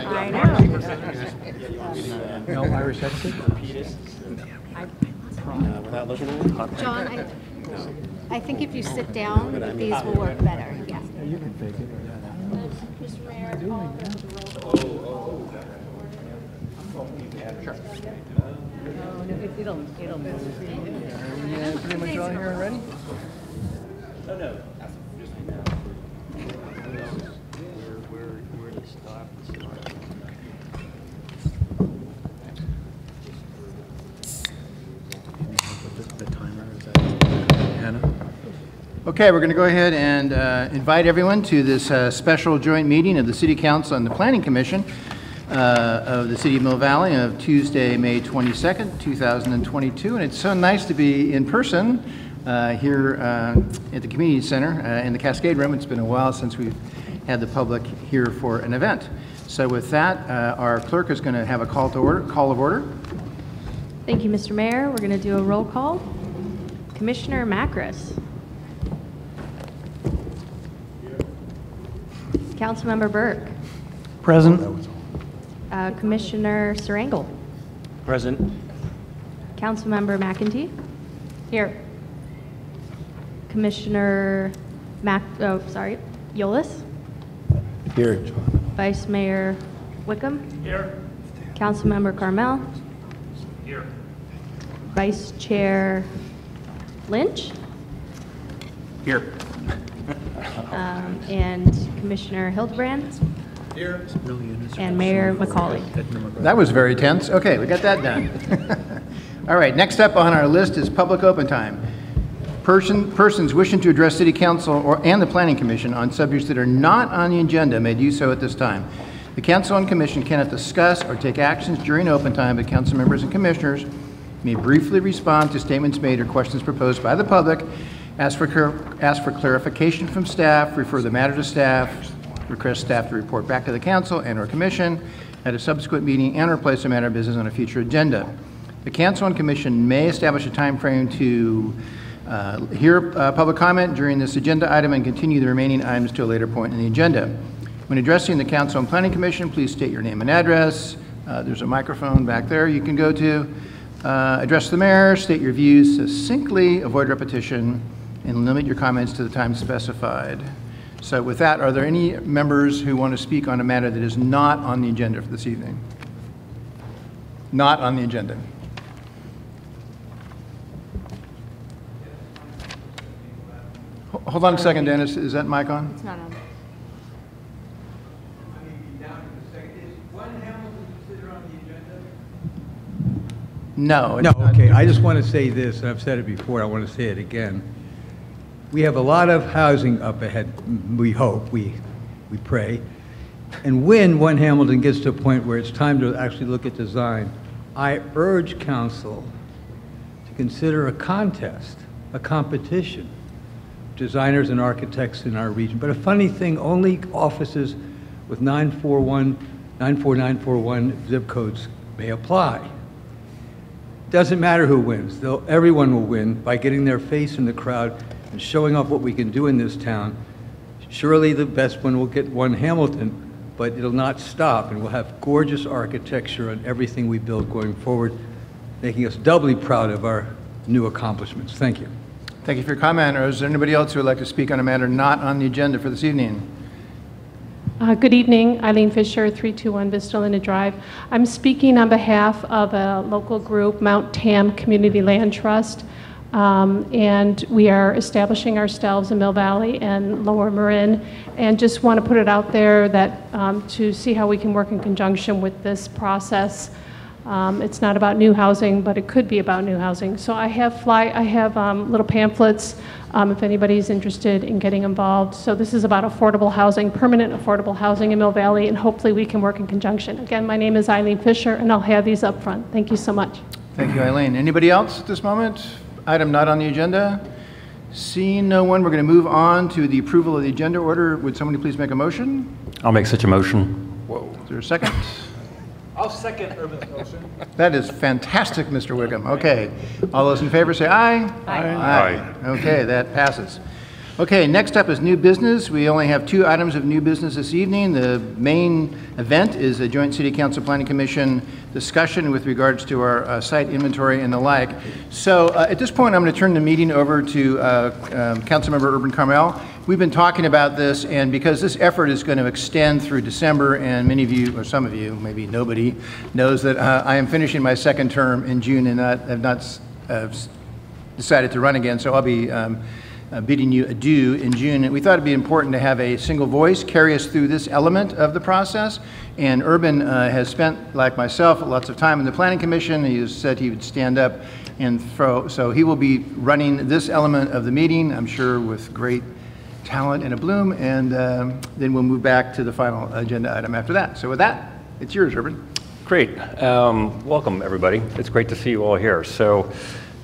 I know. No Irish exit? Without looking at it? John, I think if you sit down, these will work better. Yeah. You can fake it. Mr. Mayor, call the roll. It'll Yeah, pretty much all here already? No, no. Where to stop? The timer is that Hannah? Okay, we're going to go ahead and invite everyone to this special joint meeting of the City Council and the Planning Commission of the City of Mill Valley of Tuesday, May 22nd, 2022. And it's so nice to be in person here at the Community Center in the Cascade Room. It's been a while since we've had the public here for an event. So with that, our clerk is going to have a call of order. Thank you, Mr. Mayor. We're going to do a roll call. Commissioner Macris. Councilmember Burke. Present. Commissioner Serangle. Present. Councilmember McEntee. Here. Commissioner Yolis. Here. Vice Mayor Wickham. Here. Councilmember Carmel. Here. Vice Chair Lynch. Here. And Commissioner Hildebrand. Here. And Mayor McCauley. That was very tense. Okay, we got that done. All right, next up on our list is public open time. Persons wishing to address City Council and the Planning Commission on subjects that are not on the agenda may do so at this time. The Council and Commission cannot discuss or take actions during open time, but council members and commissioners may briefly respond to statements made or questions proposed by the public, ask for clarification from staff, refer the matter to staff, request staff to report back to the council and or commission at a subsequent meeting and or place a matter of business on a future agenda. The council and commission may establish a time frame to hear public comment during this agenda item and continue the remaining items to a later point in the agenda. When addressing the council and planning commission, please state your name and address. There's a microphone back there you can go to. Address the mayor, state your views succinctly, avoid repetition, and limit your comments to the time specified. So with that, are there any members who want to speak on a matter that is not on the agenda for this evening? Not on the agenda. Hold on a second, Dennis. Is that mic on? It's not on. No. No, okay. I just want to say this, and I've said it before, I want to say it again. We have a lot of housing up ahead, we hope, we pray. And when One Hamilton gets to a point where it's time to actually look at design, I urge council to consider a contest, a competition, designers and architects in our region. But a funny thing, only offices with 94941 zip codes may apply. Doesn't matter who wins, everyone will win by getting their face in the crowd and showing off what we can do in this town. Surely the best one will get One Hamilton, but it'll not stop, and we'll have gorgeous architecture on everything we build going forward, making us doubly proud of our new accomplishments. Thank you. Thank you for your comment. Or is there anybody else who would like to speak on a matter not on the agenda for this evening? Good evening, Eileen Fisher, 321 Vistolina Drive. I'm speaking on behalf of a local group, Mount Tam Community Land Trust, and we are establishing ourselves in Mill Valley and Lower Marin, and just want to put it out there that to see how we can work in conjunction with this process. It's not about new housing, but it could be about new housing. So I have little pamphlets if anybody's interested in getting involved. So this is about affordable housing, permanent affordable housing in Mill Valley, and hopefully we can work in conjunction. Again, my name is Eileen Fisher, and I'll have these up front. Thank you so much. Thank you, Eileen. Anybody else at this moment? Item not on the agenda? Seeing no one, we're going to move on to the approval of the agenda order. Would somebody please make a motion? I'll make such a motion. Whoa. Is there a second? I'll second Urban's motion. That is fantastic, Mr. Wickham. Okay. All those in favor say aye. Aye. Okay, that passes. Okay, next up is new business. We only have 2 items of new business this evening. The main event is a joint City Council Planning Commission discussion with regards to our site inventory and the like. So at this point, I'm going to turn the meeting over to Councilmember Urban Carmel. We've been talking about this, and because this effort is going to extend through December, and many of you, or some of you, maybe nobody, knows that I am finishing my 2nd term in June and have not decided to run again, so I'll be bidding you adieu in June. And we thought it'd be important to have a single voice carry us through this element of the process. And Urban has spent, like myself, lots of time in the Planning Commission. He has said he would stand up and throw, so he will be running this element of the meeting, I'm sure with great talent and a bloom, and then we'll move back to the final agenda item after that. So with that, it's yours, Urban. Great. Welcome, everybody. It's great to see you all here. So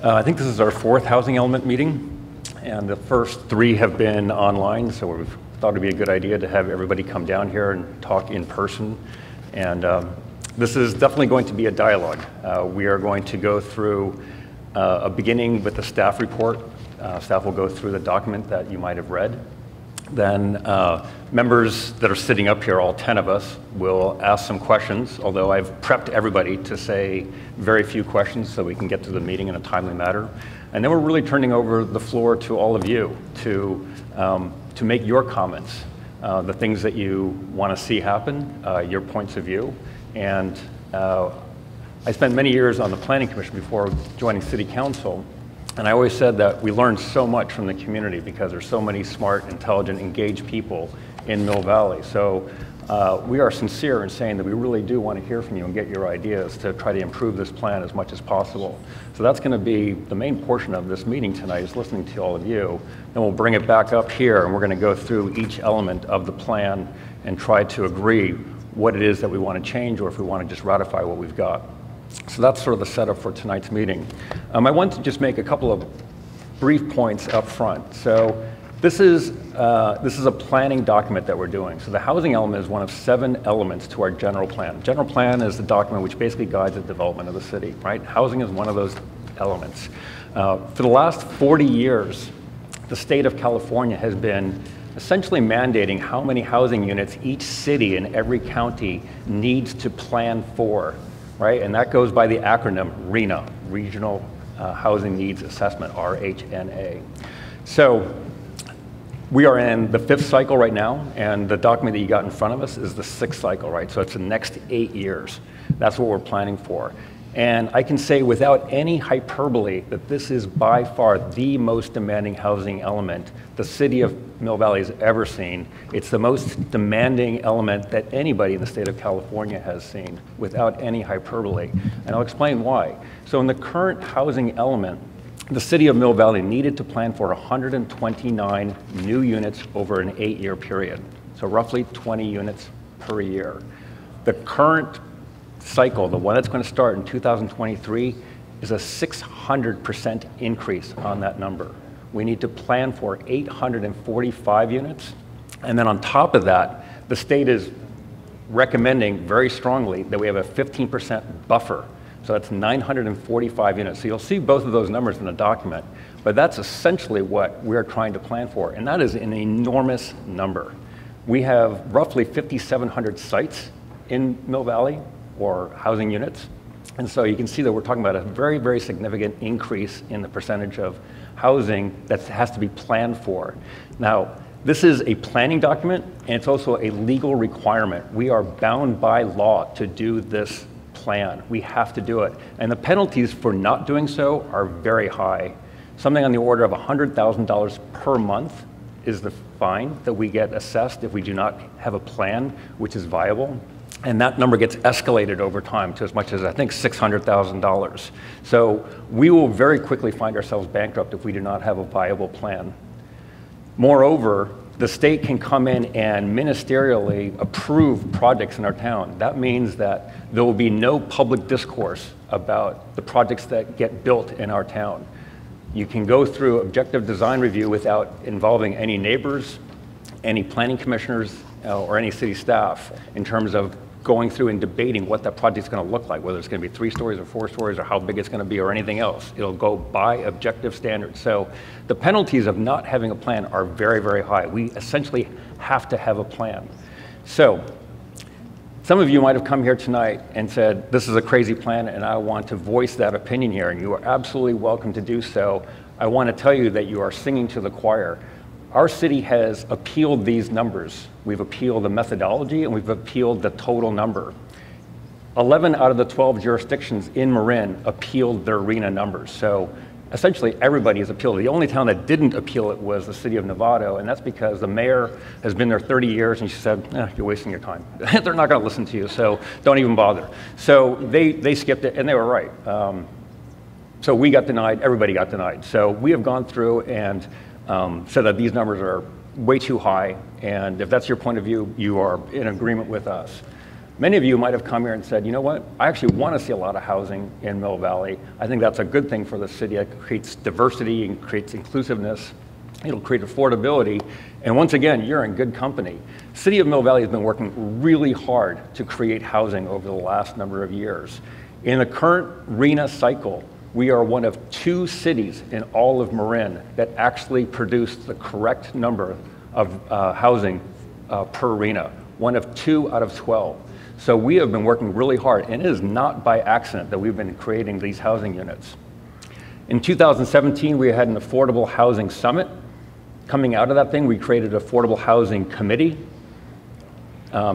I think this is our 4th housing element meeting, and the first 3 have been online, so we've thought it'd be a good idea to have everybody come down here and talk in person. And this is definitely going to be a dialogue. We are going to go through a beginning with the staff report. Staff will go through the document that you might have read. Then members that are sitting up here, all 10 of us, will ask some questions, although I've prepped everybody to say very few questions so we can get to the meeting in a timely manner. And then we're really turning over the floor to all of you to make your comments, the things that you want to see happen, your points of view. And I spent many years on the Planning Commission before joining City Council, and I always said that we learned so much from the community because there's so many smart, intelligent, engaged people in Mill Valley. So we are sincere in saying that we really do want to hear from you and get your ideas to try to improve this plan as much as possible. So that's going to be the main portion of this meeting tonight, is listening to all of you. Then we'll bring it back up here, and we're going to go through each element of the plan and try to agree what it is that we want to change, or if we want to just ratify what we've got. So that's sort of the setup for tonight's meeting. I want to just make a couple of brief points up front. So this is a planning document that we're doing. So the housing element is one of 7 elements to our general plan. General plan is the document which basically guides the development of the city, right? Housing is one of those elements. For the last 40 years, the state of California has been essentially mandating how many housing units each city in every county needs to plan for, right? And that goes by the acronym RHNA, Regional Housing Needs Assessment, RHNA. So we are in the 5th cycle right now, and the document that you got in front of us is the 6th cycle, right? So it's the next 8 years. That's what we're planning for. And I can say without any hyperbole that this is by far the most demanding housing element the city of Mill Valley has ever seen. It's the most demanding element that anybody in the state of California has seen, without any hyperbole. And I'll explain why. So in the current housing element, the city of Mill Valley needed to plan for 129 new units over an 8-year period. So roughly 20 units per year. The current cycle, the one that's going to start in 2023, is a 600% increase on that number. We need to plan for 845 units. And then on top of that, the state is recommending very strongly that we have a 15% buffer. So that's 945 units. So you'll see both of those numbers in the document, but that's essentially what we're trying to plan for. And that is an enormous number. We have roughly 5,700 sites in Mill Valley, or housing units. And so you can see that we're talking about a very, very significant increase in the percentage of housing that has to be planned for. Now, this is a planning document, and it's also a legal requirement. We are bound by law to do this plan. We have to do it. And the penalties for not doing so are very high. Something on the order of $100,000 per month is the fine that we get assessed if we do not have a plan which is viable. And that number gets escalated over time to as much as, I think, $600,000. So we will very quickly find ourselves bankrupt if we do not have a viable plan. Moreover, the state can come in and ministerially approve projects in our town. That means that there will be no public discourse about the projects that get built in our town. You can go through objective design review without involving any neighbors, any planning commissioners, or any city staff in terms of going through and debating what that project's going to look like, whether it's going to be 3 stories or 4 stories or how big it's going to be or anything else. It'll go by objective standards. So the penalties of not having a plan are very, very high. We essentially have to have a plan. So some of you might have come here tonight and said, this is a crazy plan and I want to voice that opinion here, and you are absolutely welcome to do so. I want to tell you that you are singing to the choir. Our city has appealed these numbers. We've appealed the methodology and we've appealed the total number. 11 out of the 12 jurisdictions in Marin appealed their RHNA numbers. So essentially everybody has appealed. The only town that didn't appeal it was the city of Novato, and that's because the mayor has been there 30 years and she said, you're wasting your time. They're not gonna listen to you, so don't even bother. So they skipped it and they were right. So we got denied, everybody got denied. So we have gone through and said that these numbers are way too high, and if that's your point of view, you are in agreement with us. Many of you might have come here and said, you know what, I actually want to see a lot of housing in Mill Valley. I think that's a good thing for the city. It creates diversity and creates inclusiveness. It'll create affordability, and once again, you're in good company. City of Mill Valley has been working really hard to create housing over the last number of years. In the current RHNA cycle, we are one of 2 cities in all of Marin that actually produced the correct number of housing per RHNA, one of 2 out of 12. So we have been working really hard, and it is not by accident that we've been creating these housing units. In 2017, we had an affordable housing summit. Coming out of that thing, we created an affordable housing committee,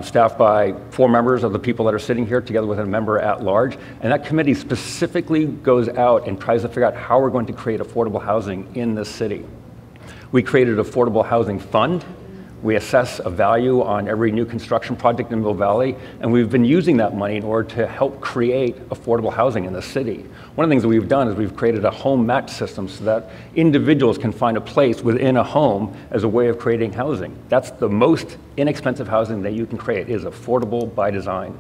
staffed by 4 members of the people that are sitting here, together with a member at large. And that committee specifically goes out and tries to figure out how we're going to create affordable housing in this city. We created an affordable housing fund. We assess a value on every new construction project in Mill Valley, and we've been using that money in order to help create affordable housing in the city. One of the things that we've done is we've created a home match system so that individuals can find a place within a home as a way of creating housing. That's the most inexpensive housing that you can create, is affordable by design.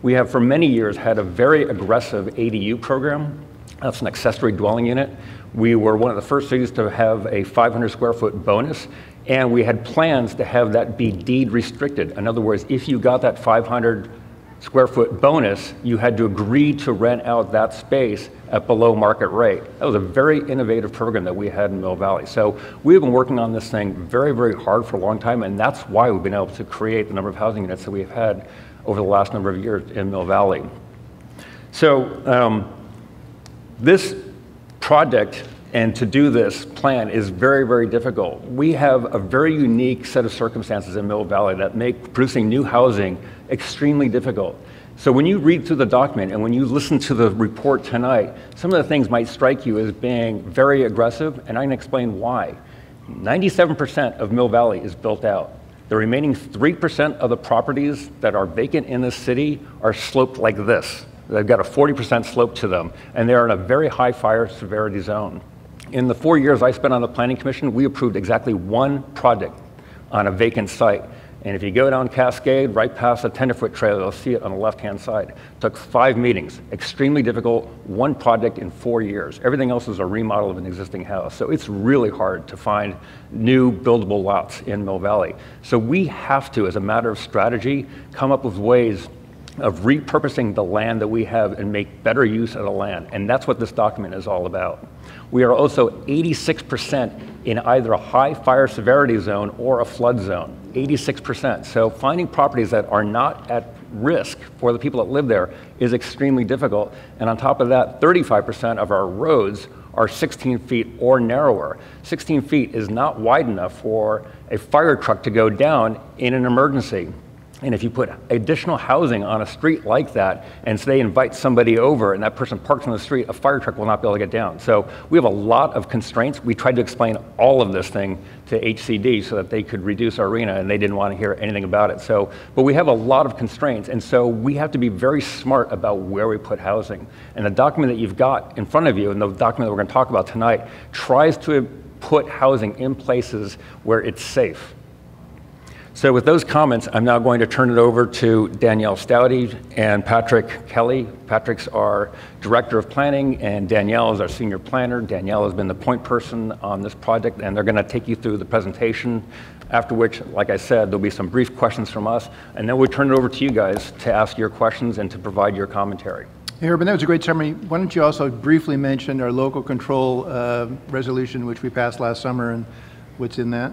We have for many years had a very aggressive ADU program. That's an accessory dwelling unit. We were one of the first cities to have a 500 square foot bonus, and we had plans to have that be deed restricted. In other words, if you got that 500 square foot bonus, you had to agree to rent out that space at below market rate. That was a very innovative program that we had in Mill Valley. So we've been working on this thing very, very hard for a long time, and that's why we've been able to create the number of housing units that we've had over the last number of years in Mill Valley. So this project and to do this plan is very, very difficult. We have a very unique set of circumstances in Mill Valley that make producing new housing extremely difficult. So when you read through the document and when you listen to the report tonight, some of the things might strike you as being very aggressive, and I can explain why. 97% of Mill Valley is built out. The remaining 3% of the properties that are vacant in this city are sloped like this. They've got a 40% slope to them, and they're in a very high fire severity zone. In the 4 years I spent on the Planning Commission, we approved exactly 1 project on a vacant site. And if you go down Cascade, right past the Tenderfoot Trail, you'll see it on the left-hand side. It took 5 meetings, extremely difficult, 1 project in 4 years. Everything else is a remodel of an existing house. So it's really hard to find new buildable lots in Mill Valley. So we have to, as a matter of strategy, come up with ways of repurposing the land that we have and make better use of the land. And that's what this document is all about. We are also 86% in either a high fire severity zone or a flood zone, 86%. So finding properties that are not at risk for the people that live there is extremely difficult. And on top of that, 35% of our roads are 16 feet or narrower. 16 feet is not wide enough for a fire truck to go down in an emergency. And if you put additional housing on a street like that, and say they invite somebody over and that person parks on the street, a fire truck will not be able to get down. So we have a lot of constraints. We tried to explain all of this thing to HCD so that they could reduce our RHNA, and they didn't want to hear anything about it. So, but we have a lot of constraints, and so we have to be very smart about where we put housing. And the document that you've got in front of you, and the document that we're going to talk about tonight, tries to put housing in places where it's safe. So with those comments, I'm now going to turn it over to Danielle Stouty and Patrick Kelly. Patrick's our Director of Planning, and Danielle is our Senior Planner. Danielle has been the point person on this project, and they're going to take you through the presentation. after which, like I said, there'll be some brief questions from us, and then we'll turn it over to you guys to ask your questions and to provide your commentary. Hey, Urban, that was a great summary. Why don't you also briefly mention our local control resolution, which we passed last summer, and what's in that?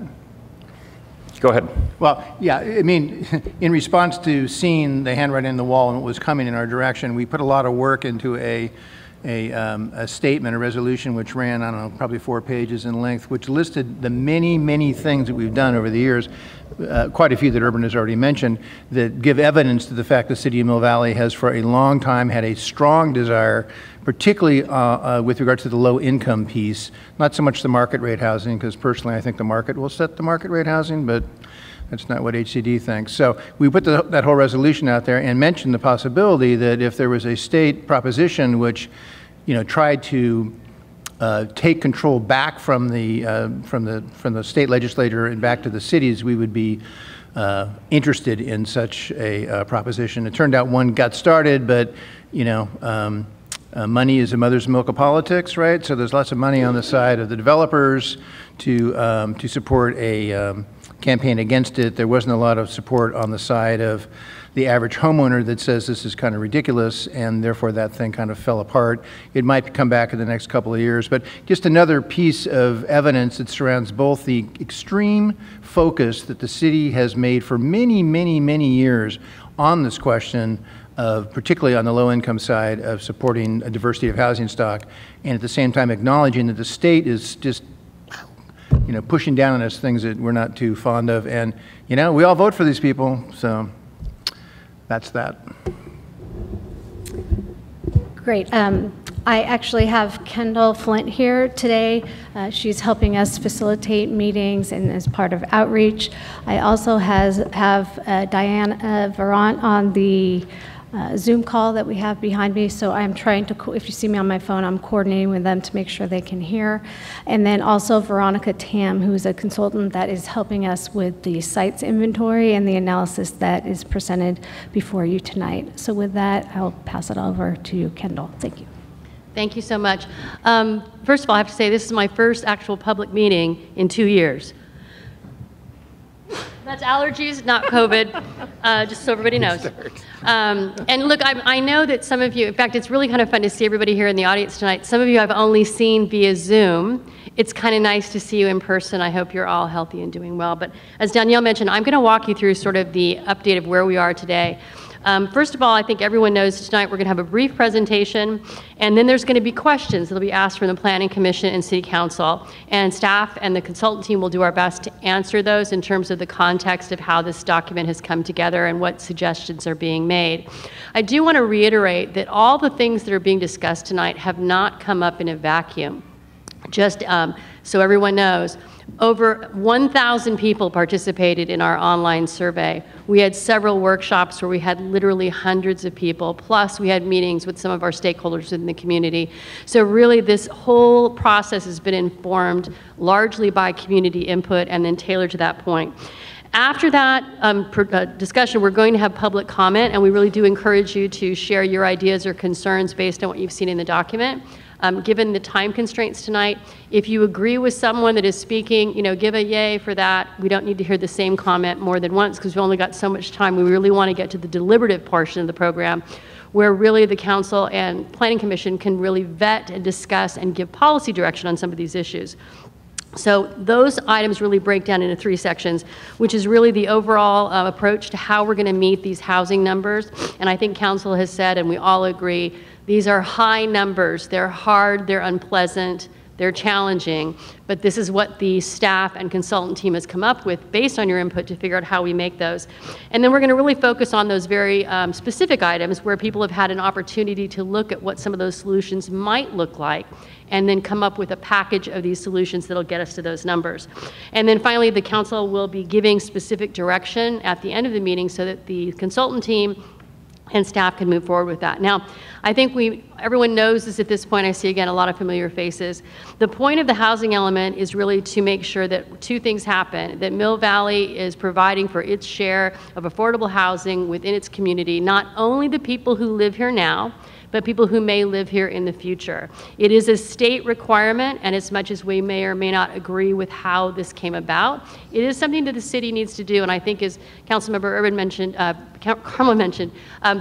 Go ahead. Well, yeah, I mean, in response to seeing the handwriting on the wall and what was coming in our direction, we put a lot of work into a statement, a resolution, which ran, I don't know, probably 4 pages in length, which listed the many, many things that we've done over the years, quite a few that Urban has already mentioned, that give evidence to the fact the city of Mill Valley has for a long time had a strong desire, particularly with regards to the low income piece, not so much the market rate housing, because personally I think the market will set the market rate housing, but that's not what HCD thinks. So we put that whole resolution out there and mentioned the possibility that if there was a state proposition which, you know, tried to take control back from the state legislature and back to the cities, we would be interested in such a proposition. It turned out one got started, but you know, money is the mother's milk of politics, right? So there's lots of money on the side of the developers to support a campaign against it. There wasn't a lot of support on the side of the average homeowner that says this is kind of ridiculous, and therefore that thing kind of fell apart. It might come back in the next couple of years, but just another piece of evidence that surrounds both the extreme focus that the city has made for many, many, many years on this question of, particularly on the low-income side, of supporting a diversity of housing stock, and at the same time acknowledging that the state is just, you know, pushing down on us things that we're not too fond of. And, you know, we all vote for these people, so that's that. Great. I actually have Kendall Flint here today. She's helping us facilitate meetings and as part of outreach. I also have Diane Varant on the Zoom call that we have behind me, so I'm trying to, if you see me on my phone, I'm coordinating with them to make sure they can hear. And then also Veronica Tam, who is a consultant that is helping us with the sites inventory and the analysis that is presented before you tonight. So with that, I'll pass it over to Kendall. Thank you. Thank you so much. First of all, I have to say this is my first actual public meeting in 2 years. That's allergies, not COVID, just so everybody knows. And look, I know that some of you, in fact, it's really kind of fun to see everybody here in the audience tonight. Some of you I've only seen via Zoom. It's kind of nice to see you in person. I hope you're all healthy and doing well. But as Danielle mentioned, I'm going to walk you through sort of the update of where we are today. First of all, I think everyone knows tonight we're going to have a brief presentation, and then there's going to be questions that will be asked from the Planning Commission and City Council, and staff and the consultant team will do our best to answer those in terms of the context of how this document has come together and what suggestions are being made. I do want to reiterate that all the things that are being discussed tonight have not come up in a vacuum. Just so everyone knows, over 1,000 people participated in our online survey. We had several workshops where we had literally hundreds of people, plus we had meetings with some of our stakeholders in the community. So really this whole process has been informed largely by community input and then tailored to that point. After that discussion, we're going to have public comment, and we really do encourage you to share your ideas or concerns based on what you've seen in the document. Given the time constraints tonight, if you agree with someone that is speaking, you know, give a yay for that. We don't need to hear the same comment more than once because we've only got so much time. We really want to get to the deliberative portion of the program where really the council and planning commission can really vet and discuss and give policy direction on some of these issues. So those items really break down into 3 sections, which is really the overall approach to how we're going to meet these housing numbers. And I think council has said, and we all agree, these are high numbers. They're hard, they're unpleasant, they're challenging, but this is what the staff and consultant team has come up with based on your input to figure out how we make those. And then we're going to really focus on those very specific items where people have had an opportunity to look at what some of those solutions might look like and then come up with a package of these solutions that'll get us to those numbers. And then finally, the council will be giving specific direction at the end of the meeting so that the consultant team and staff can move forward with that. Now, I think everyone knows this at this point. I see, again, a lot of familiar faces. The point of the housing element is really to make sure that 2 things happen, that Mill Valley is providing for its share of affordable housing within its community, not only the people who live here now, but people who may live here in the future. It is a state requirement, and as much as we may or may not agree with how this came about, it is something that the city needs to do, and I think as Councilmember Urban mentioned, Carmel mentioned,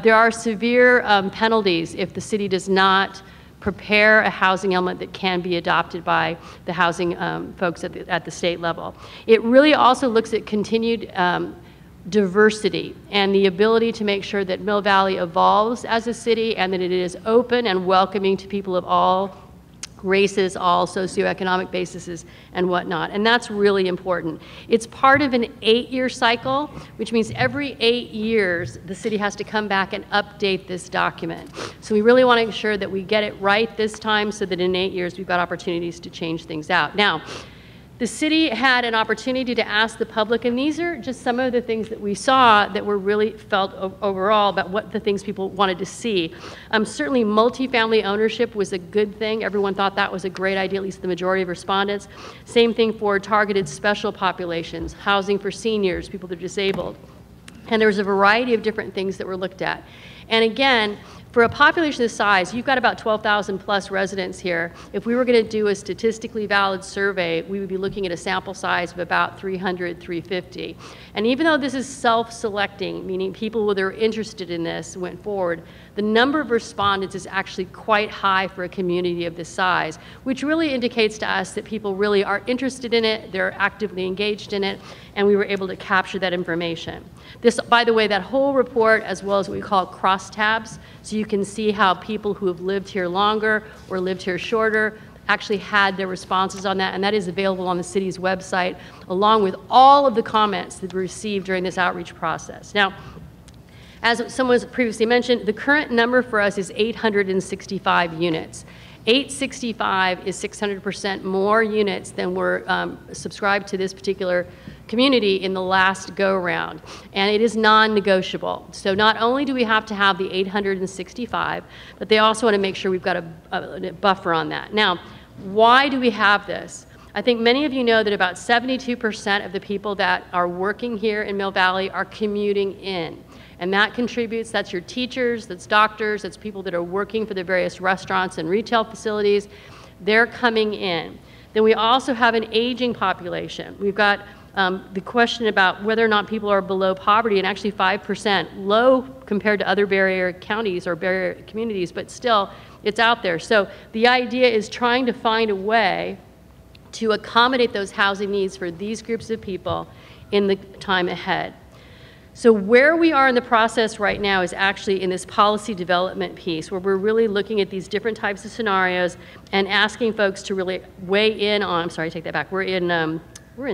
there are severe penalties if the city does not prepare a housing element that can be adopted by the housing folks at the state level. It really also looks at continued diversity and the ability to make sure that Mill Valley evolves as a city and that it is open and welcoming to people of all races, all socioeconomic bases and whatnot, and that's really important. It's part of an 8-year cycle, which means every 8 years the city has to come back and update this document. So we really want to ensure that we get it right this time so that in 8 years we've got opportunities to change things out. Now, the city had an opportunity to ask the public, and these are just some of the things that we saw that were really felt overall about what the things people wanted to see. Certainly multifamily ownership was a good thing. Everyone thought that was a great idea, at least the majority of respondents. Same thing for targeted special populations, housing for seniors, people that are disabled. And there was a variety of different things that were looked at. And again, for a population this size, you've got about 12,000 plus residents here. If we were going to do a statistically valid survey, we would be looking at a sample size of about 300, 350. And even though this is self-selecting, meaning people that are interested in this went forward, the number of respondents is actually quite high for a community of this size, which really indicates to us that people really are interested in it, they're actively engaged in it, and we were able to capture that information. This, by the way, that whole report, as well as what we call crosstabs, so you can see how people who have lived here longer or lived here shorter actually had their responses on that, and that is available on the city's website, along with all of the comments that were received during this outreach process. Now, as someone previously mentioned, the current number for us is 865 units. 865 is 600% more units than were subscribed to this particular community in the last go-round, and it is non-negotiable. So not only do we have to have the 865, but they also want to make sure we've got a buffer on that. Now, why do we have this? I think many of you know that about 72% of the people that are working here in Mill Valley are commuting in. And that contributes, that's your teachers, that's doctors, that's people that are working for the various restaurants and retail facilities. They're coming in. Then we also have an aging population. We've got the question about whether or not people are below poverty, and actually 5%, low compared to other Bay Area counties or Bay Area communities, but still, it's out there. So the idea is trying to find a way to accommodate those housing needs for these groups of people in the time ahead. So where we are in the process right now is actually in this policy development piece, where we're really looking at these different types of scenarios and asking folks to really weigh in on, I'm sorry, take that back. We're in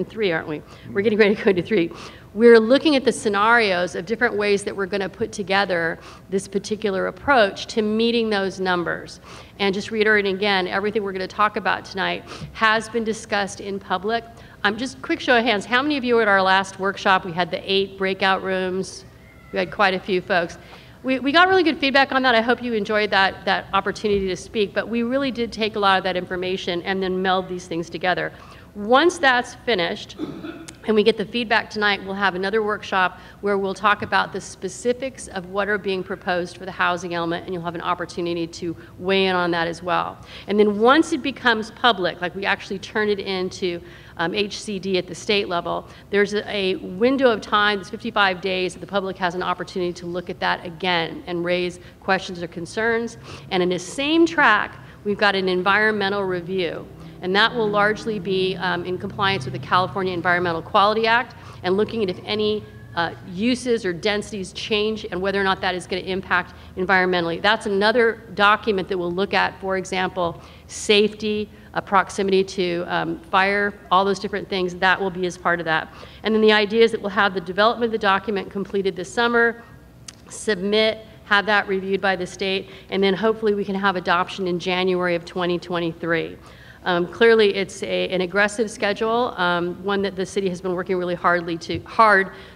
3, aren't we? We're getting ready to go to 3. We're looking at the scenarios of different ways that we're going to put together this particular approach to meeting those numbers. And just reiterating again, everything we're going to talk about tonight has been discussed in public. Just quick show of hands, how many of you were at our last workshop? We had the 8 breakout rooms. We had quite a few folks. We got really good feedback on that. I hope you enjoyed that opportunity to speak, but we really did take a lot of that information and then meld these things together. Once that's finished, and we get the feedback tonight, we'll have another workshop where we'll talk about the specifics of what are being proposed for the housing element, and you'll have an opportunity to weigh in on that as well. And then once it becomes public, like we actually turn it into HCD at the state level, there's a window of time, it's 55 days, that the public has an opportunity to look at that again and raise questions or concerns. And in the same track, we've got an environmental review. And that will largely be in compliance with the California Environmental Quality Act and looking at if any uses or densities change and whether or not that is going to impact environmentally. That's another document that will look at, for example, safety, proximity to fire, all those different things. That will be as part of that. And then the idea is that we'll have the development of the document completed this summer, submit, have that reviewed by the state, and then hopefully we can have adoption in January of 2023. Clearly, it's an aggressive schedule, one that the city has been working really hard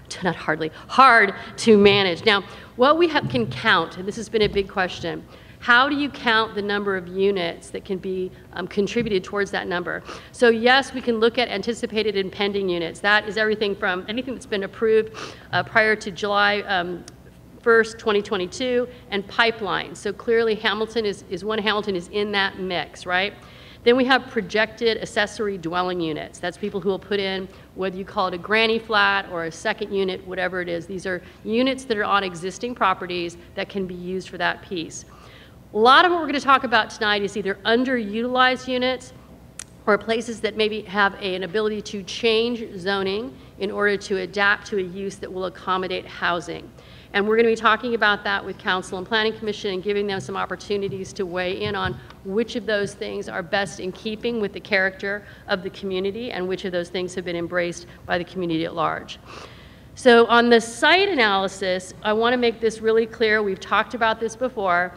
to manage. Now, what we can count, and this has been a big question, how do you count the number of units that can be contributed towards that number? So yes, we can look at anticipated and pending units. That is everything from anything that's been approved prior to July 1st, 2022, and pipeline. So clearly Hamilton is one Hamilton is in that mix, right? Then we have projected accessory dwelling units. That's people who will put in, whether you call it a granny flat or a second unit, whatever it is. These are units that are on existing properties that can be used for that piece. A lot of what we're going to talk about tonight is either underutilized units or places that maybe have an ability to change zoning in order to adapt to a use that will accommodate housing. And we're going to be talking about that with Council and Planning Commission and giving them some opportunities to weigh in on which of those things are best in keeping with the character of the community and which of those things have been embraced by the community at large. So on the site analysis, I want to make this really clear. We've talked about this before.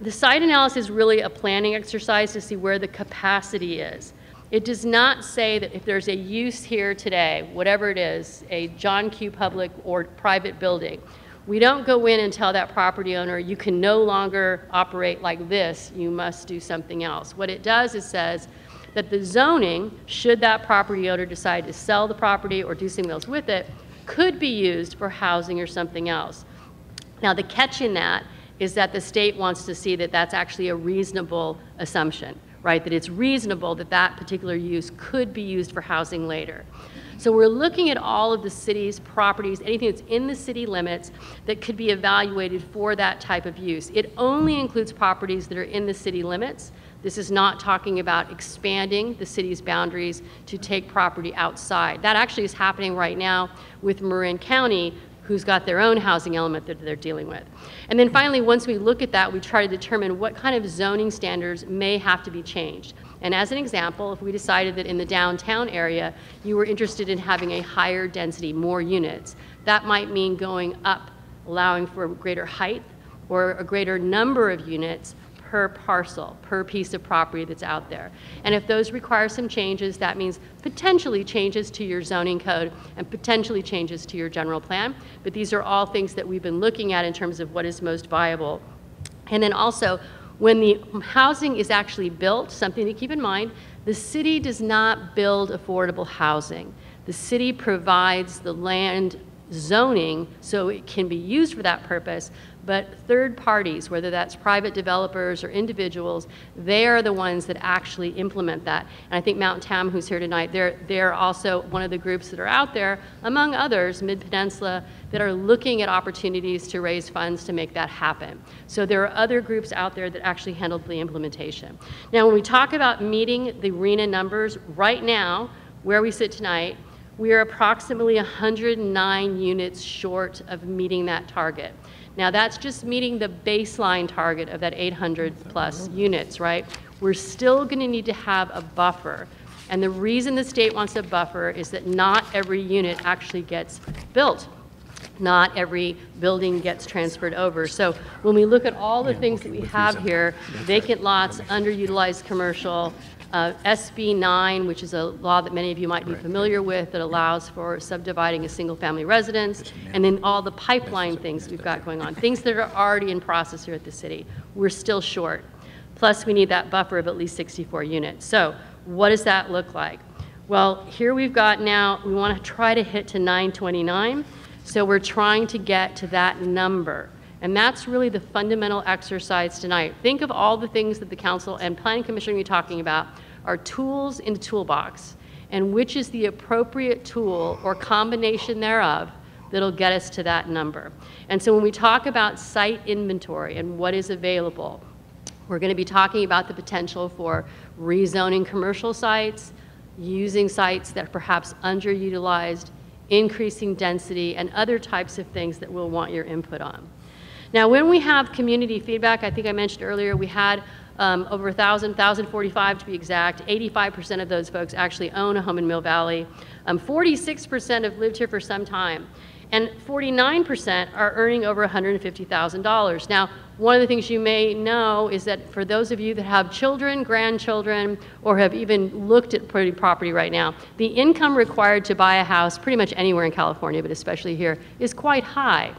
The site analysis is really a planning exercise to see where the capacity is. It does not say that if there's a use here today, whatever it is, a John Q. Public or private building, we don't go in and tell that property owner, you can no longer operate like this, you must do something else. What it does is says that the zoning, should that property owner decide to sell the property or do something else with it, could be used for housing or something else. Now the catch in that is that the state wants to see that that's actually a reasonable assumption, right? That it's reasonable that that particular use could be used for housing later. So we're looking at all of the city's properties, anything that's in the city limits that could be evaluated for that type of use. It only includes properties that are in the city limits. This is not talking about expanding the city's boundaries to take property outside. That actually is happening right now with Marin County, who's got their own housing element that they're dealing with. And then finally, once we look at that, we try to determine what kind of zoning standards may have to be changed. And as an example, if we decided that in the downtown area, you were interested in having a higher density, more units, that might mean going up, allowing for greater height or a greater number of units per parcel, per piece of property that's out there. And if those require some changes, that means potentially changes to your zoning code and potentially changes to your general plan. But these are all things that we've been looking at in terms of what is most viable. And then also, when the housing is actually built, something to keep in mind, the city does not build affordable housing. The city provides the land zoning so it can be used for that purpose, but third parties, whether that's private developers or individuals, they are the ones that actually implement that. And I think Mount Tam, who's here tonight, they're also one of the groups that are out there, among others, Mid-Peninsula, that are looking at opportunities to raise funds to make that happen. So there are other groups out there that actually handle the implementation. Now, when we talk about meeting the RHNA numbers, right now, where we sit tonight, we are approximately 109 units short of meeting that target. Now that's just meeting the baseline target of that 800 plus units, right? We're still going to need to have a buffer. And the reason the state wants a buffer is that not every unit actually gets built. Not every building gets transferred over. So when we look at all the things that we have here, vacant lots, underutilized commercial, SB 9, which is a law that many of you might be familiar with that allows for subdividing a single-family residence, and then all the pipeline things we've got going on, things that are already in process here at the city. We're still short. Plus, we need that buffer of at least 64 units. So what does that look like? Well, here we've got now, we want to try to hit to 929, so we're trying to get to that number. And that's really the fundamental exercise tonight. Think of all the things that the Council and Planning Commission are talking about are tools in the toolbox, and which is the appropriate tool or combination thereof that'll get us to that number. And so when we talk about site inventory and what is available, we're going to be talking about the potential for rezoning commercial sites, using sites that are perhaps underutilized, increasing density, and other types of things that we'll want your input on. Now, when we have community feedback, I think I mentioned earlier, we had over 1,045 to be exact. 85% of those folks actually own a home in Mill Valley. 46% have lived here for some time. And 49% are earning over $150,000. Now, one of the things you may know is that for those of you that have children, grandchildren, or have even looked at pretty property right now, the income required to buy a house pretty much anywhere in California, but especially here, is quite high.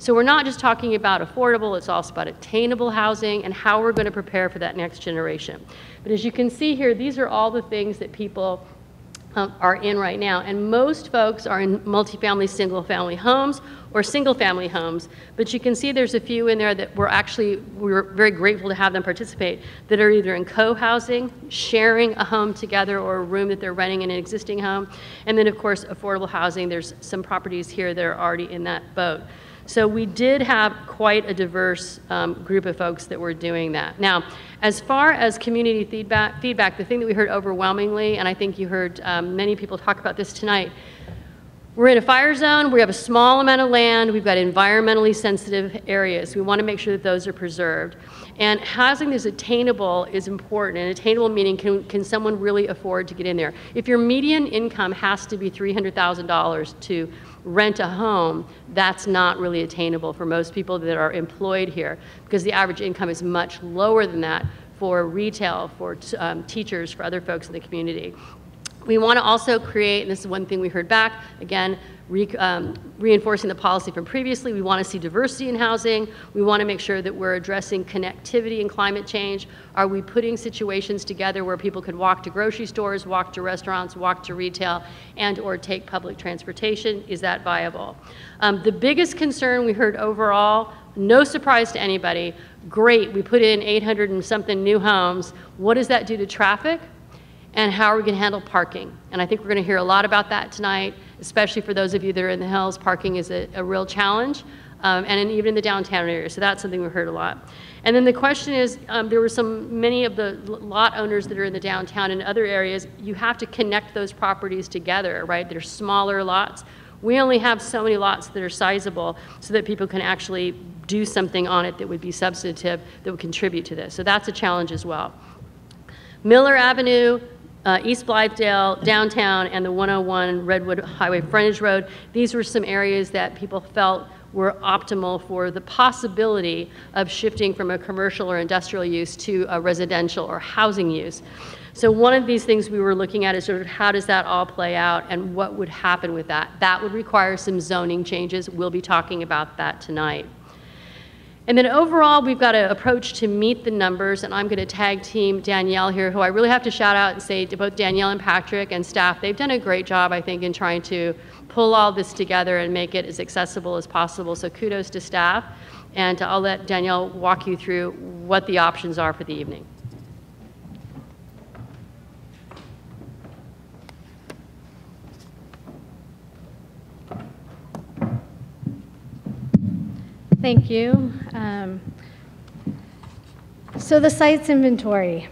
So we're not just talking about affordable, it's also about attainable housing and how we're going to prepare for that next generation. But as you can see here, these are all the things that people are in right now. And most folks are in multifamily, single-family homes or single-family homes. But you can see there's a few in there that we're very grateful to have them participate, that are either in co-housing, sharing a home together, or a room that they're renting in an existing home. And then, of course, affordable housing. There's some properties here that are already in that boat. So we did have quite a diverse group of folks that were doing that. Now, as far as community feedback, the thing that we heard overwhelmingly, and I think you heard many people talk about this tonight, we're in a fire zone, we have a small amount of land, we've got environmentally sensitive areas. We want to make sure that those are preserved. And housing that's attainable is important, and attainable meaning can someone really afford to get in there? If your median income has to be $300,000 to rent a home, that's not really attainable for most people that are employed here, because the average income is much lower than that for retail, for teachers, for other folks in the community. We want to also create, and this is one thing we heard back, again, reinforcing the policy from previously, we want to see diversity in housing. We want to make sure that we're addressing connectivity and climate change. Are we putting situations together where people could walk to grocery stores, walk to restaurants, walk to retail, and or take public transportation? Is that viable? The biggest concern we heard overall, no surprise to anybody, great, we put in 800 and something new homes. What does that do to traffic? And how are we going to handle parking? And I think we're going to hear a lot about that tonight, especially for those of you that are in the hills. Parking is a real challenge, and even in the downtown area. So that's something we heard a lot. And then the question is, there were many of the lot owners that are in the downtown and other areas, you have to connect those properties together, right? They're smaller lots. We only have so many lots that are sizable so that people can actually do something on it that would be substantive, that would contribute to this. So that's a challenge as well. Miller Avenue, East Blythedale, downtown, and the 101 Redwood Highway frontage road. These were some areas that people felt were optimal for the possibility of shifting from a commercial or industrial use to a residential or housing use. So one of these things we were looking at is sort of how does that all play out and what would happen with that. That would require some zoning changes. We'll be talking about that tonight. And then overall, we've got an approach to meet the numbers, and I'm going to tag team Danielle here, who I really have to shout out and say to both Danielle and Patrick and staff, they've done a great job, I think, in trying to pull all this together and make it as accessible as possible. So kudos to staff, and I'll let Danielle walk you through what the options are for the evening. Thank you. So the sites inventory.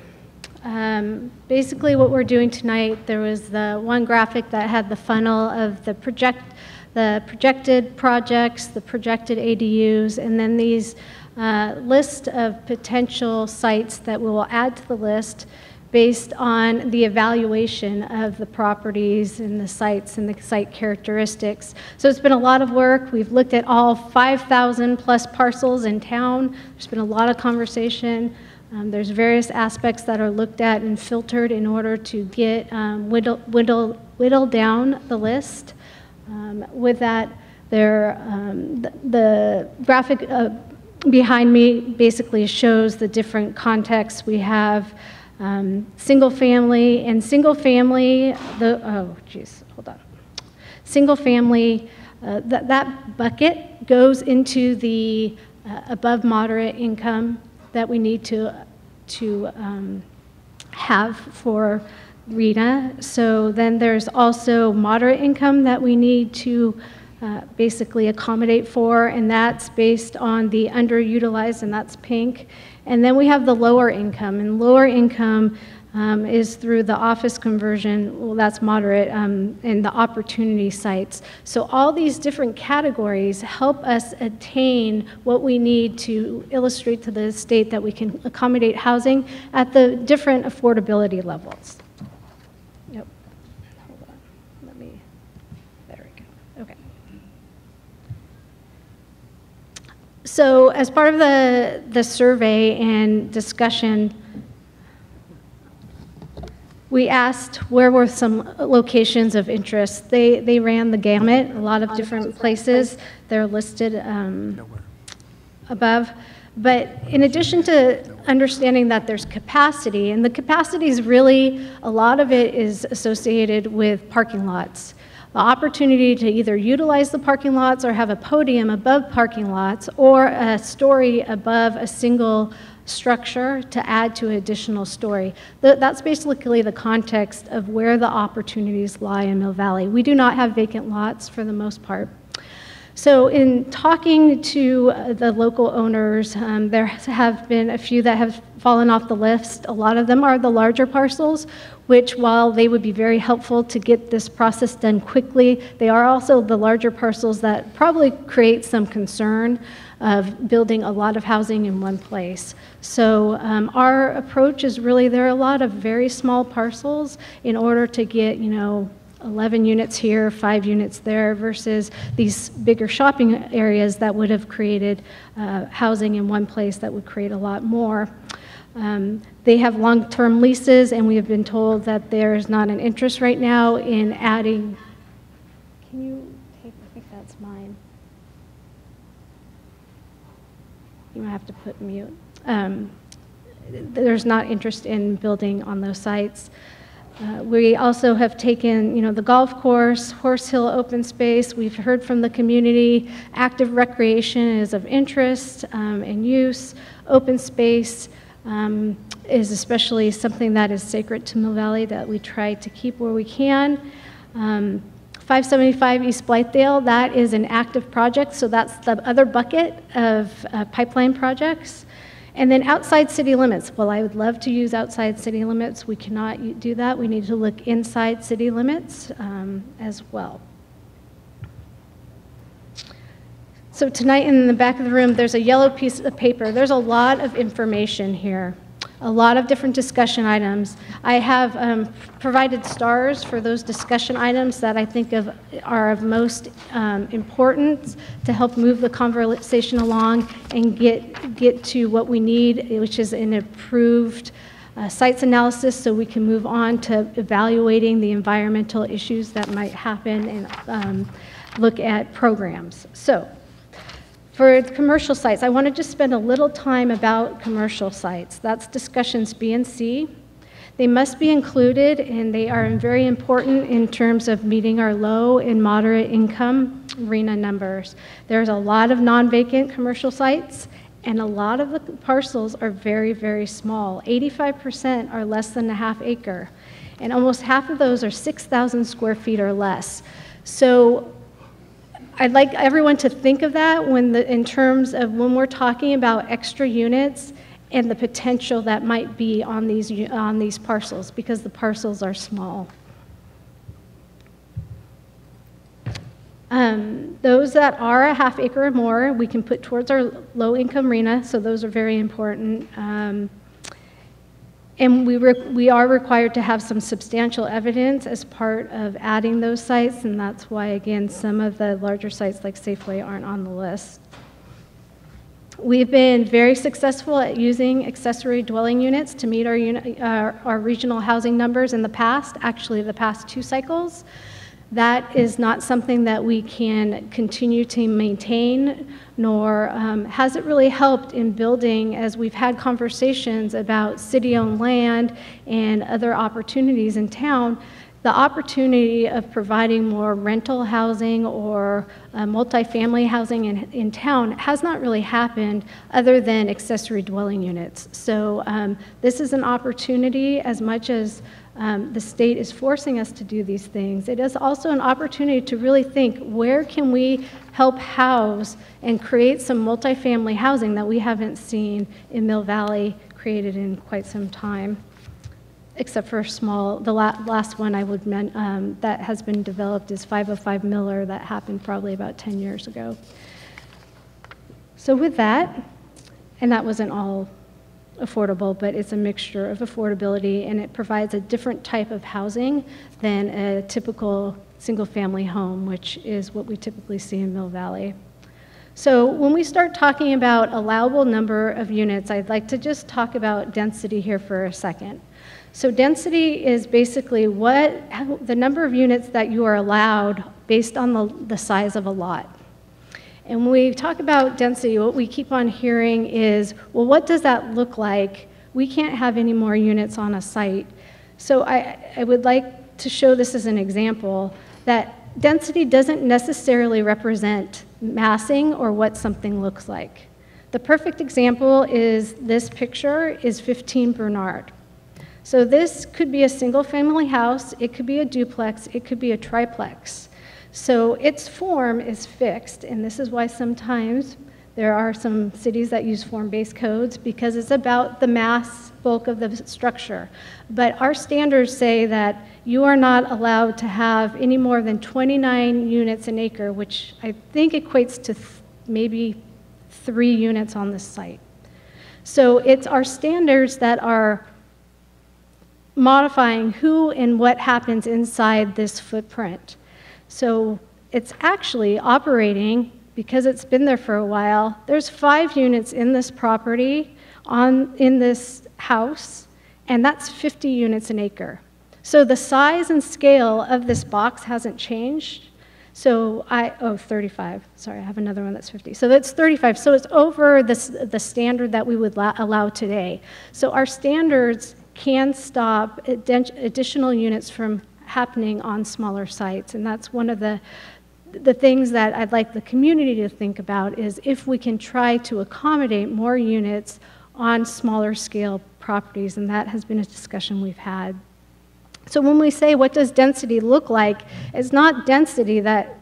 Basically what we're doing tonight, there was the one graphic that had the funnel of the projected projects, the projected ADUs, and then these list of potential sites that we will add to the list based on the evaluation of the properties and the sites and the site characteristics. So it's been a lot of work. We've looked at all 5,000 plus parcels in town. There's been a lot of conversation. There's various aspects that are looked at and filtered in order to get whittle down the list. With that, the graphic behind me basically shows the different contexts we have. Single family, single family, that bucket goes into the above moderate income that we need to have for RHNA. So then there's also moderate income that we need to basically accommodate for, and that's based on the underutilized, and that's pink. And then we have the lower income, and lower income is through the office conversion, well, that's moderate, and the opportunity sites. So all these different categories help us attain what we need to illustrate to the state that we can accommodate housing at the different affordability levels. Yep. Hold on. Let me, there we go. Okay. So as part of the survey and discussion, we asked where were some locations of interest. They ran the gamut, a lot of different places. They're listed above. But in addition to understanding that there's capacity, and the capacity is really, a lot of it is associated with parking lots. The opportunity to either utilize the parking lots or have a podium above parking lots or a story above a single structure to add to an additional story. That's basically the context of where the opportunities lie in Mill Valley. We do not have vacant lots for the most part. So in talking to the local owners, there have been a few that have fallen off the list. A lot of them are the larger parcels, which while they would be very helpful to get this process done quickly, they are also the larger parcels that probably create some concern of building a lot of housing in one place. So our approach is really, there are a lot of very small parcels in order to get, 11 units here, 5 units there, versus these bigger shopping areas that would have created housing in one place that would create a lot more. They have long-term leases, and we have been told that there's not an interest right now in adding. Can you take, I think that's mine. You might have to put mute. There's not interest in building on those sites. We also have taken, the golf course, Horse Hill open space. We've heard from the community. Active recreation is of interest and use. Open space is especially something that is sacred to Mill Valley that we try to keep where we can. 575 East Blythedale, that is an active project, so that's the other bucket of pipeline projects. And then outside city limits. Well, I would love to use outside city limits. We cannot do that. We need to look inside city limits as well. So tonight in the back of the room, there's a yellow piece of paper. There's a lot of information here, a lot of different discussion items. I have provided stars for those discussion items that I think are of most importance to help move the conversation along and get to what we need, which is an approved sites analysis so we can move on to evaluating the environmental issues that might happen and look at programs. So for the commercial sites, I want to just spend a little time about commercial sites. That's discussions B and C. They must be included, and they are very important in terms of meeting our low and moderate income RHNA numbers. There's a lot of non-vacant commercial sites, and a lot of the parcels are very, very small. 85% are less than a half acre, and almost half of those are 6,000 square feet or less. So I'd like everyone to think of that in terms of when we're talking about extra units and the potential that might be on these parcels, because the parcels are small. Those that are a half acre or more, we can put towards our low income RHNA, so those are very important. And we are required to have some substantial evidence as part of adding those sites, and that's why, again, some of the larger sites like Safeway aren't on the list. We've been very successful at using accessory dwelling units to meet our regional housing numbers in the past, actually the past 2 cycles. That is not something that we can continue to maintain, nor has it really helped in building, as we've had conversations about city-owned land and other opportunities in town. The opportunity of providing more rental housing or multifamily housing in town has not really happened other than accessory dwelling units. So this is an opportunity, as much as the state is forcing us to do these things. It is also an opportunity to really think, where can we help house and create some multifamily housing that we haven't seen in Mill Valley created in quite some time, except for the last one I would that has been developed is 505 Miller, that happened probably about 10 years ago. So with that, and that wasn't all affordable, but it's a mixture of affordability, and it provides a different type of housing than a typical single-family home, which is what we typically see in Mill Valley. So when we start talking about allowable number of units, I'd like to just talk about density here for a second. So density is basically the number of units that you are allowed based on the size of a lot. And when we talk about density, what we keep on hearing is, well, what does that look like? We can't have any more units on a site. So I would like to show this as an example, that density doesn't necessarily represent massing or what something looks like. The perfect example is this picture is 15 Bernard. So this could be a single-family house, it could be a duplex, it could be a triplex. So its form is fixed, and this is why sometimes there are some cities that use form-based codes, because it's about the mass bulk of the structure. But our standards say that you are not allowed to have any more than 29 units an acre, which I think equates to maybe 3 units on this site. So it's our standards that are modifying who and what happens inside this footprint. So it's actually operating, because it's been there for a while, there's 5 units in this property, in this house, and that's 50 units an acre. So the size and scale of this box hasn't changed. So 35, sorry, I have another one that's 50. So that's 35, so it's over the standard that we would allow today. So our standards can stop additional units from happening on smaller sites, and that's one of the things that I'd like the community to think about, is if we can try to accommodate more units on smaller scale properties, and that has been a discussion we've had. So when we say what does density look like, it's not density that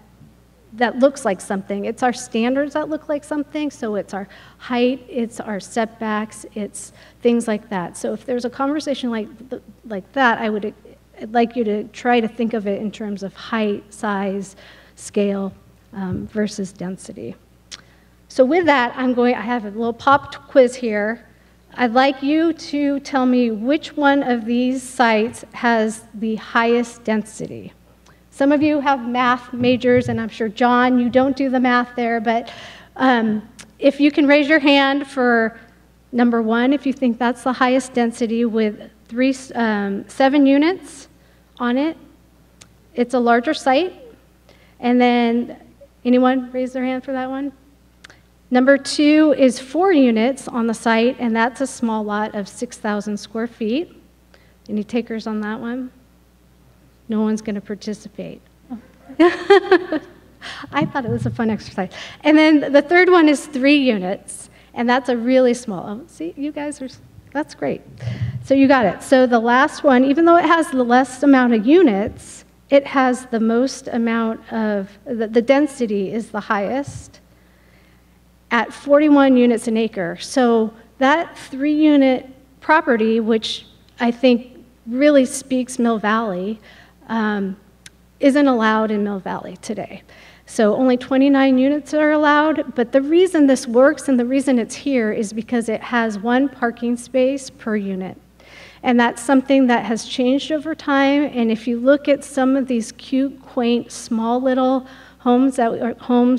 looks like something, it's our standards that look like something. So it's our height, it's our setbacks, it's things like that. So if there's a conversation like that, I'd like you to try to think of it in terms of height, size, scale versus density. So with that, I have a little pop quiz here. I'd like you to tell me which one of these sites has the highest density. Some of you have math majors, and I'm sure, John, you don't do the math there, but if you can raise your hand for number 1, if you think that's the highest density with 7 units on it, it's a larger site. And then, anyone raise their hand for that one? Number 2 is 4 units on the site, and that's a small lot of 6,000 square feet. Any takers on that one? No one's going to participate. I thought it was a fun exercise. And then the third one is 3 units, and that's a really small. See, you guys are, that's great. So you got it. So the last one, even though it has the less amount of units, it has the most amount of, the density is the highest at 41 units an acre. So that 3-unit property, which I think really speaks Mill Valley, isn't allowed in Mill Valley today. So only 29 units are allowed, but the reason this works and the reason it's here is because it has 1 parking space per unit. And that's something that has changed over time, and if you look at some of these cute, quaint, small little homes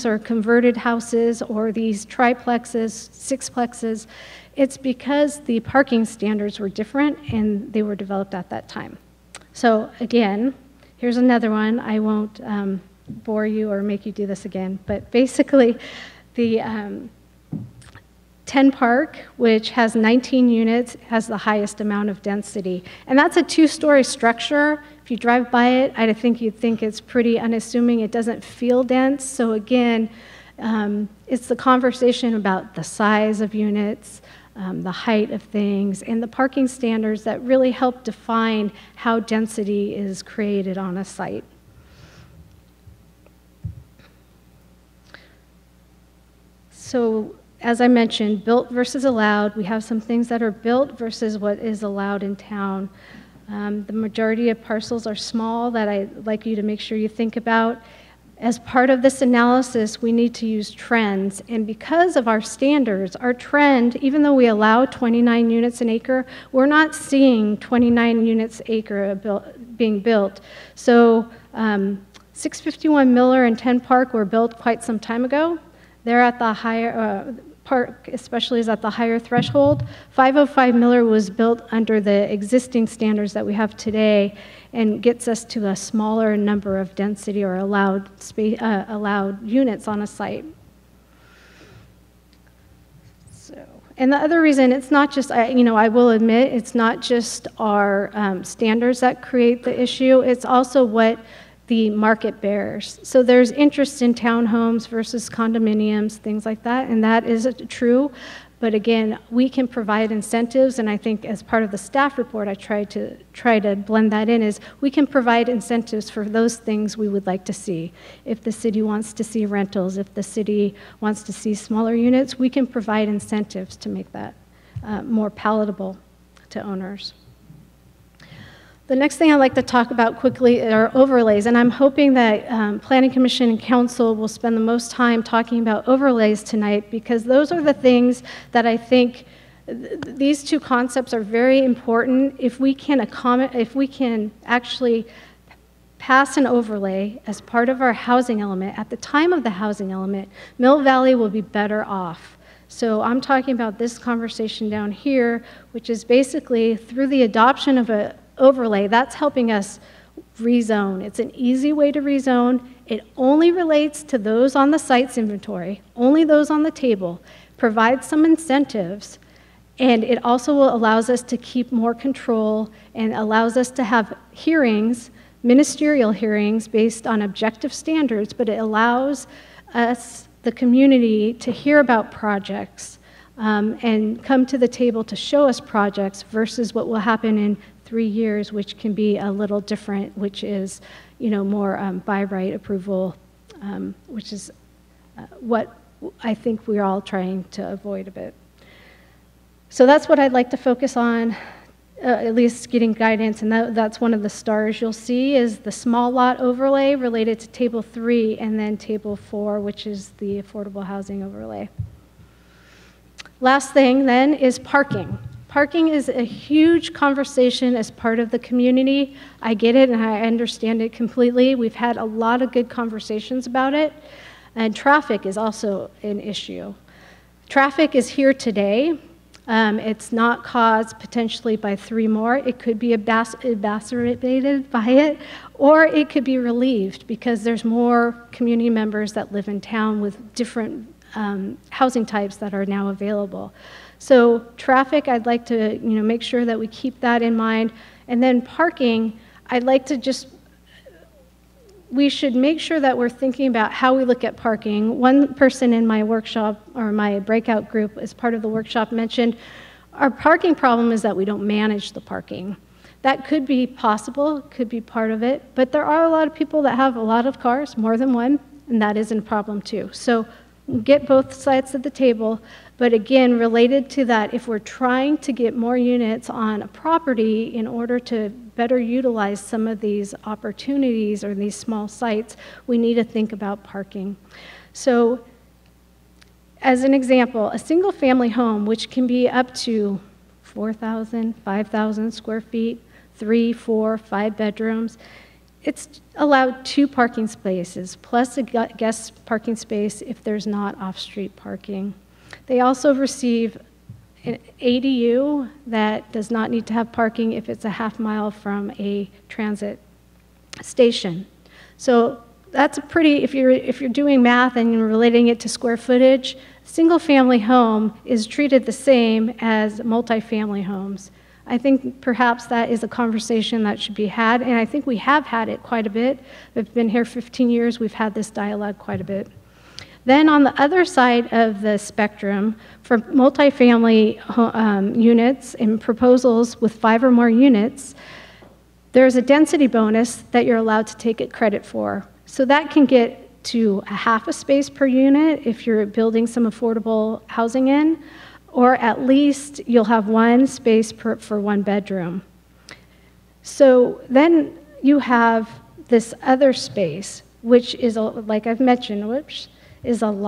or converted houses or these triplexes, 6plexes, it's because the parking standards were different and they were developed at that time. So again, here's another one. I won't bore you or make you do this again, but basically the 10 Park, which has 19 units, has the highest amount of density. And that's a 2-story structure. If you drive by it, I think you'd think it's pretty unassuming. It doesn't feel dense. So again, it's the conversation about the size of units, the height of things, and the parking standards that really help define how density is created on a site. So, as I mentioned, built versus allowed. We have some things that are built versus what is allowed in town. The majority of parcels are small that I'd like you to make sure you think about. As part of this analysis, we need to use trends, and because of our standards, our trend, even though we allow 29 units an acre, we're not seeing 29 units acre being built. So 651 Miller and 10 Park were built quite some time ago. They're at the higher, Park especially is at the higher threshold. 505 Miller was built under the existing standards that we have today and gets us to a smaller number of density or allowed units on a site. So, and the other reason, it's not just, I will admit, it's not just our standards that create the issue, it's also what the market bears. So there's interest in townhomes versus condominiums, things like that, and that is true. But again, we can provide incentives, and I think as part of the staff report, I try to blend that in, is we can provide incentives for those things we would like to see. If the city wants to see rentals, if the city wants to see smaller units, we can provide incentives to make that more palatable to owners. The next thing I'd like to talk about quickly are overlays, and I'm hoping that Planning Commission and Council will spend the most time talking about overlays tonight, because those are the things that I think these two concepts are very important. If we can actually pass an overlay as part of our housing element, at the time of the housing element, Mill Valley will be better off. So I'm talking about this conversation down here, which is basically through the adoption of a overlay, that's helping us rezone. It's an easy way to rezone. It only relates to those on the sites inventory, only those on the table, provides some incentives, and it also allows us to keep more control and allows us to have hearings, ministerial hearings based on objective standards, but it allows us, the community, to hear about projects and come to the table to show us projects versus what will happen in 3 years, which can be a little different, which is, more by right approval, which is what I think we're all trying to avoid a bit. So that's what I'd like to focus on, at least getting guidance, and that's one of the stars you'll see is the small lot overlay related to Table 3, and then Table 4, which is the affordable housing overlay. Last thing then is parking. Parking is a huge conversation as part of the community. I get it and I understand it completely. We've had a lot of good conversations about it. And traffic is also an issue. Traffic is here today. It's not caused potentially by 3 more. It could be exacerbated by it, or it could be relieved because there's more community members that live in town with different housing types that are now available. So traffic, I'd like to make sure that we keep that in mind. And then parking, I'd like to we should make sure that we're thinking about how we look at parking. One person in my workshop, or my breakout group as part of the workshop, mentioned our parking problem is that we don't manage the parking. That could be possible, could be part of it, but there are a lot of people that have a lot of cars, more than one, and that isn't a problem too. So get both sides of the table, but again, related to that, if we're trying to get more units on a property in order to better utilize some of these opportunities or these small sites, we need to think about parking. So as an example, a single family home, which can be up to 4,000, 5,000 square feet, 3, 4, 5 bedrooms, it's allowed 2 parking spaces, plus a guest parking space if there's not off-street parking. They also receive an ADU that does not need to have parking if it's a half mile from a transit station. So that's a pretty, if you're doing math and you're relating it to square footage, single-family home is treated the same as multifamily homes. I think perhaps that is a conversation that should be had, and I think we have had it quite a bit. I've been here 15 years, we've had this dialogue quite a bit. Then on the other side of the spectrum, for multifamily units and proposals with 5 or more units, there's a density bonus that you're allowed to take credit for. So that can get to a half a space per unit if you're building some affordable housing in, or at least you'll have 1 space for 1 bedroom. So then you have this other space, which is, like I've mentioned, which is a lot.